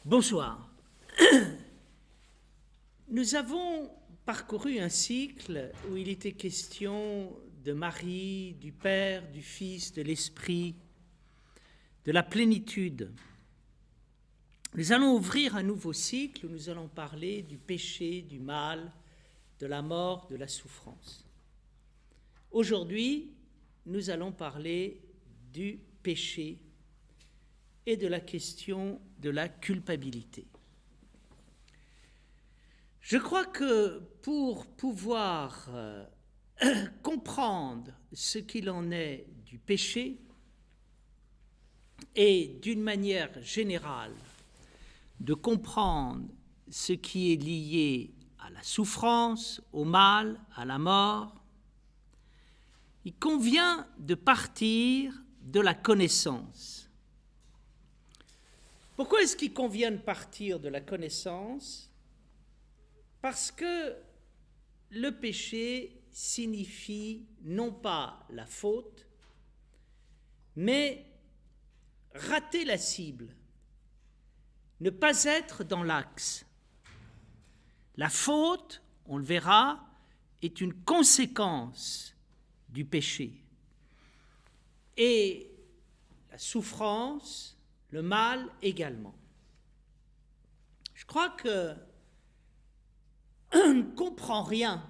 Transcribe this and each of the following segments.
Bonsoir. Nous avons parcouru un cycle où il était question de Marie, du Père, du Fils, de l'Esprit, de la plénitude. Nous allons ouvrir un nouveau cycle où nous allons parler du péché, du mal, de la mort, de la souffrance. Aujourd'hui, nous allons parler du péché et de la question de la culpabilité. Je crois que pour pouvoir comprendre ce qu'il en est du péché et d'une manière générale de comprendre ce qui est lié à la souffrance, au mal, à la mort, il convient de partir de la connaissance. Pourquoi est-ce qu'il convient de partir de la connaissance ? Parce que le péché signifie non pas la faute, mais rater la cible, ne pas être dans l'axe. La faute, on le verra, est une conséquence du péché. Et la souffrance, le mal également. Je crois que on ne comprend rien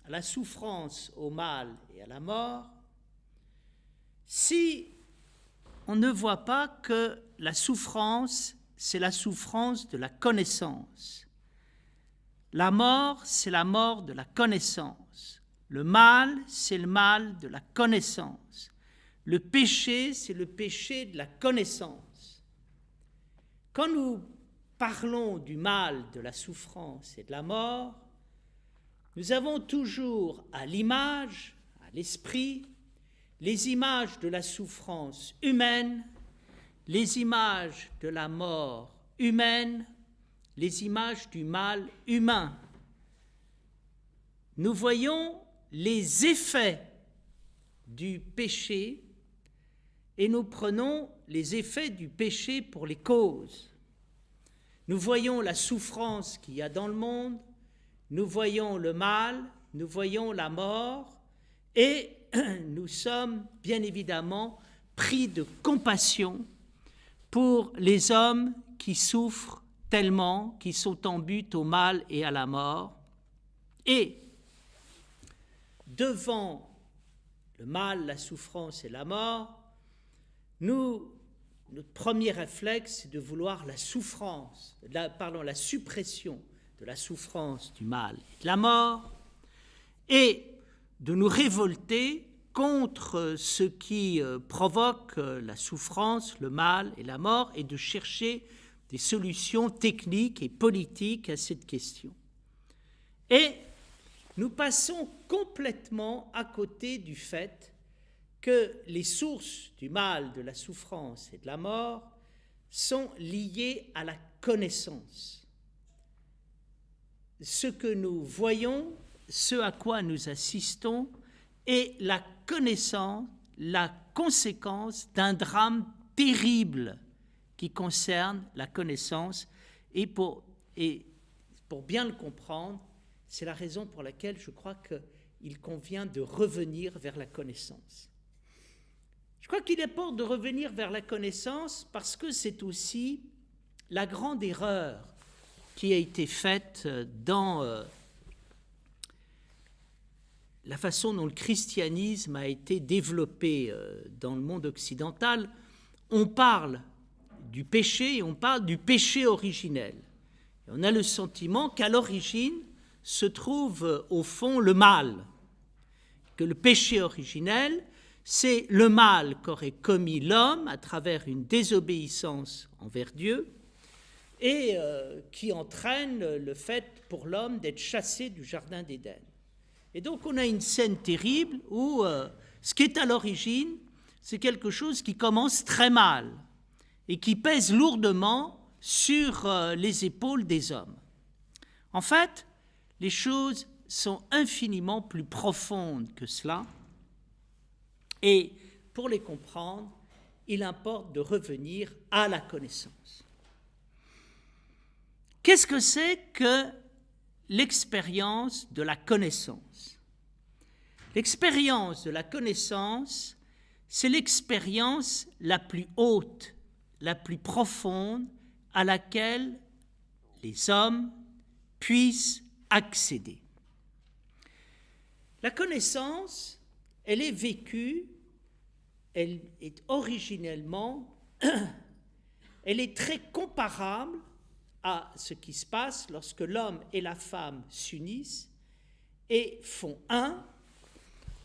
à la souffrance, au mal et à la mort si on ne voit pas que la souffrance, c'est la souffrance de la connaissance. La mort, c'est la mort de la connaissance. Le mal, c'est le mal de la connaissance. Le péché, c'est le péché de la connaissance. Quand nous parlons du mal, de la souffrance et de la mort, nous avons toujours à l'image, à l'esprit, les images de la souffrance humaine, les images de la mort humaine, les images du mal humain. Nous voyons les effets du péché et nous prenons les effets du péché pour les causes. Nous voyons la souffrance qu'il y a dans le monde, nous voyons le mal, nous voyons la mort, et nous sommes bien évidemment pris de compassion pour les hommes qui souffrent tellement, qui sont en butte au mal et à la mort. Et devant le mal, la souffrance et la mort, notre premier réflexe, c'est de vouloir la suppression de la souffrance, du mal et de la mort, et de nous révolter contre ce qui provoque la souffrance, le mal et la mort, et de chercher des solutions techniques et politiques à cette question. Et nous passons complètement à côté du fait que les sources du mal, de la souffrance et de la mort sont liées à la connaissance. Ce que nous voyons, ce à quoi nous assistons, est la connaissance, la conséquence d'un drame terrible qui concerne la connaissance. Et pour bien le comprendre, c'est la raison pour laquelle je crois qu'il convient de revenir vers la connaissance. Je crois qu'il importe de revenir vers la connaissance parce que c'est aussi la grande erreur qui a été faite dans la façon dont le christianisme a été développé dans le monde occidental. On parle du péché et on parle du péché originel. Et on a le sentiment qu'à l'origine se trouve au fond le mal, que le péché originel, c'est le mal qu'aurait commis l'homme à travers une désobéissance envers Dieu et qui entraîne le fait pour l'homme d'être chassé du jardin d'Éden. Et donc on a une scène terrible où ce qui est à l'origine, c'est quelque chose qui commence très mal et qui pèse lourdement sur les épaules des hommes. En fait, les choses sont infiniment plus profondes que cela. Et pour les comprendre, il importe de revenir à la connaissance. Qu'est-ce que c'est que l'expérience de la connaissance? L'expérience de la connaissance, c'est l'expérience la plus haute, la plus profonde à laquelle les hommes puissent accéder. La connaissance, elle est vécue, elle est originellement, elle est très comparable à ce qui se passe lorsque l'homme et la femme s'unissent et font un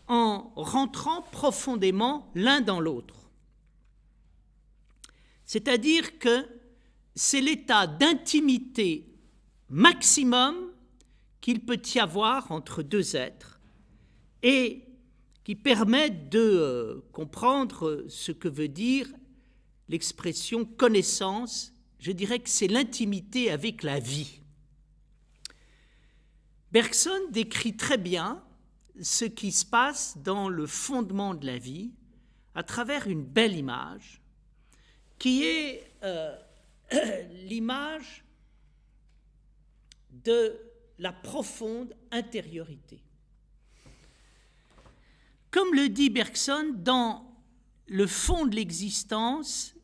en rentrant profondément l'un dans l'autre. C'est-à-dire que c'est l'état d'intimité maximum qu'il peut y avoir entre deux êtres et qui permet de comprendre ce que veut dire l'expression connaissance. Je dirais que c'est l'intimité avec la vie. Bergson décrit très bien ce qui se passe dans le fondement de la vie à travers une belle image qui est l'image de la profonde intériorité. Comme le dit Bergson, dans le fond de l'existence,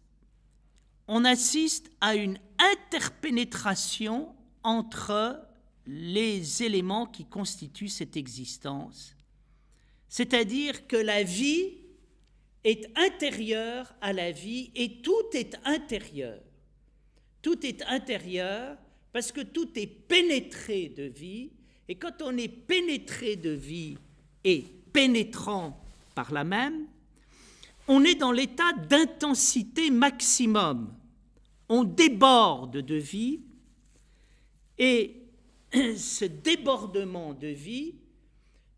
on assiste à une interpénétration entre les éléments qui constituent cette existence. C'est-à-dire que la vie est intérieure à la vie et tout est intérieur. Tout est intérieur parce que tout est pénétré de vie, et quand on est pénétré de vie et pénétrant par là même, on est dans l'état d'intensité maximum. On déborde de vie et ce débordement de vie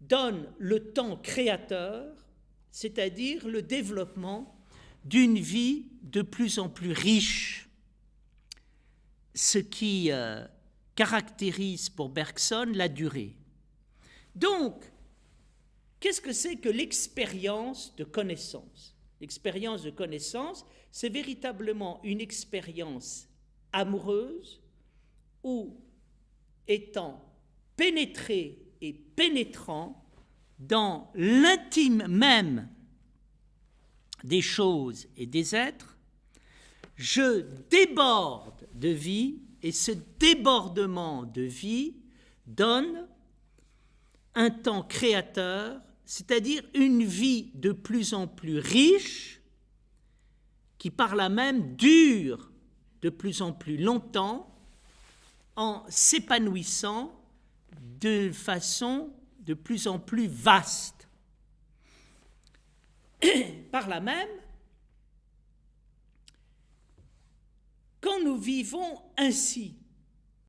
donne le temps créateur, c'est-à-dire le développement d'une vie de plus en plus riche. Ce qui caractérise pour Bergson la durée. Donc, qu'est-ce que c'est que l'expérience de connaissance? L'expérience de connaissance, c'est véritablement une expérience amoureuse où, étant pénétré et pénétrant dans l'intime même des choses et des êtres, je déborde de vie et ce débordement de vie donne un temps créateur, c'est-à-dire une vie de plus en plus riche qui par là même dure de plus en plus longtemps en s'épanouissant de façon de plus en plus vaste. Par là même, quand nous vivons ainsi,